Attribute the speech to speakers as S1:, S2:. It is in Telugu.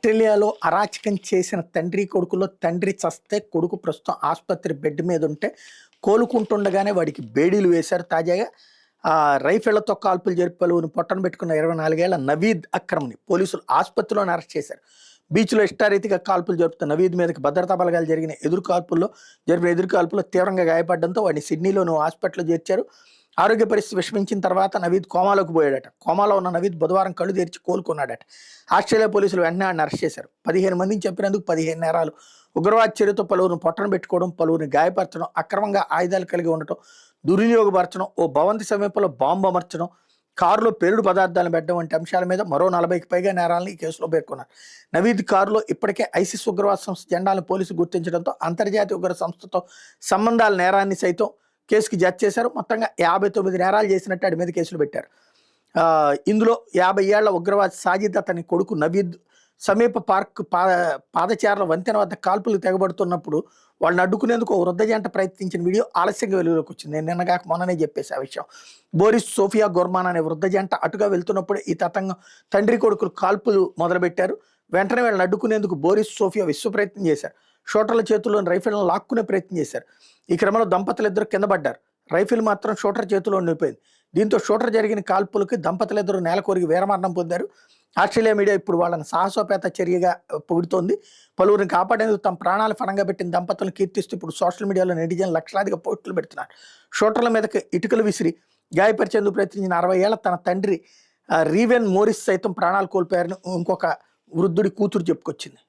S1: ఆస్ట్రేలియాలో అరాచకం చేసిన తండ్రి కొడుకులో తండ్రి చస్తే కొడుకు ప్రస్తుతం ఆసుపత్రి బెడ్ మీద ఉంటే కోలుకుంటుండగానే వాడికి బేడీలు వేశారు. తాజాగా రైఫిళ్లతో కాల్పులు జరిపి పలువురిని పొట్టన పెట్టుకున్న 24 ఏళ్ల నవీద్ అక్రమ్ని పోలీసులు ఆసుపత్రిలోనే అరెస్ట్ చేశారు. బీచ్లో ఇష్టారీతిగా కాల్పులు జరుపుతున్న నవీద్ మీదకి భద్రతా బలగాలు జరిపిన ఎదురుకాల్పుల్లో తీవ్రంగా గాయపడడంతో వాడిని సిడ్నీలోని హాస్పిటల్లో చేర్చారు. ఆరోగ్య పరిస్థితి విషమించిన తర్వాత నవీద్ కోమాలోకి పోయాడట. కోమాలో ఉన్న నవీద్ బుధవారం కళ్ళు తెరిచి కోలుకున్నాడట. ఆస్ట్రేలియా పోలీసులు వెంటనే ఆయన అరెస్ట్ చేశారు. 15 మందిని చంపినందుకు 15 నేరాలు, ఉగ్రవాద చర్యతో పలువురిని పొట్టన పెట్టుకోవడం, పలువురిని గాయపరచడం, అక్రమంగా ఆయుధాలు కలిగి ఉండటం, దుర్వినియోగపరచడం, ఓ భవంతి సమీపంలో బాంబు అమర్చడం, కారులో పేలుడు పదార్థాలను పెట్టడం వంటి అంశాల మీద మరో 40కి పైగా నేరాలను ఈ కేసులో పేర్కొన్నారు. నవీద్ కారులో ఇప్పటికే ఐసిస్ ఉగ్రవాద సంస్థ జెండాలను పోలీసులు గుర్తించడంతో అంతర్జాతీయ ఉగ్ర సంస్థతో సంబంధాల నేరాన్ని సైతం కేసుకి జడ్జ్ చేశారు. మొత్తంగా 59 నేరాలు చేసినట్టు ఆడి మీద కేసులు పెట్టారు. ఇందులో 50 ఏళ్ల ఉగ్రవాది సాజిద్ అతని కొడుకు నవీద్ సమీప పార్క్ పాదచారుల వంతెన వద్ద కాల్పులు తెగబడుతున్నప్పుడు వాళ్ళని అడ్డుకునేందుకు ఓ వృద్ధ జంట ప్రయత్నించిన వీడియో ఆలస్యంగా వెలుగులోకి వచ్చింది. నేను నిన్నగాక మొన్ననే చెప్పేసి ఆ విషయం. బోరిస్ సోఫియా గోర్మాన్ అనే వృద్ధ జంట అటుగా వెళ్తున్నప్పుడు ఈ తతంగం తండ్రి కొడుకులు కాల్పులు మొదలుపెట్టారు. వెంటనే వీళ్ళని అడ్డుకునేందుకు బోరిస్ సోఫియా విశ్వ ప్రయత్నం చేశారు. షూటర్ల చేతుల్లోని రైఫిల్ను లాక్కునే ప్రయత్నం చేశారు. ఈ క్రమంలో దంపతులిద్దరు కింద పడ్డారు. రైఫిల్ మాత్రం షూటర్ చేతిలో ఉండిపోయింది. దీంతో షూటర్ జరిగిన కాల్పులకి దంపతులిద్దరూ నేలకొరిగి వీరమరణం పొందారు. ఆస్ట్రేలియా మీడియా ఇప్పుడు వాళ్ళని సాహసోపేత చర్యగా పొగుడుతోంది. పలువురిని కాపాడేందుకు తమ ప్రాణాలు ఫలంగా పెట్టిన దంపతులను కీర్తిస్తూ ఇప్పుడు సోషల్ మీడియాలో నెటిజన్లు లక్షలాదిగా పోస్టులు పెడుతున్నారు. షూటర్ల మీదకి ఇటుకలు విసిరి గాయపరిచేందుకు ప్రయత్నించిన 60 ఏళ్ల తన తండ్రి రీవెన్ మోరిస్ సైతం ప్రాణాలు కోల్పోయారని ఇంకొక వృద్ధుడి కూతురు చెప్పుకొచ్చింది.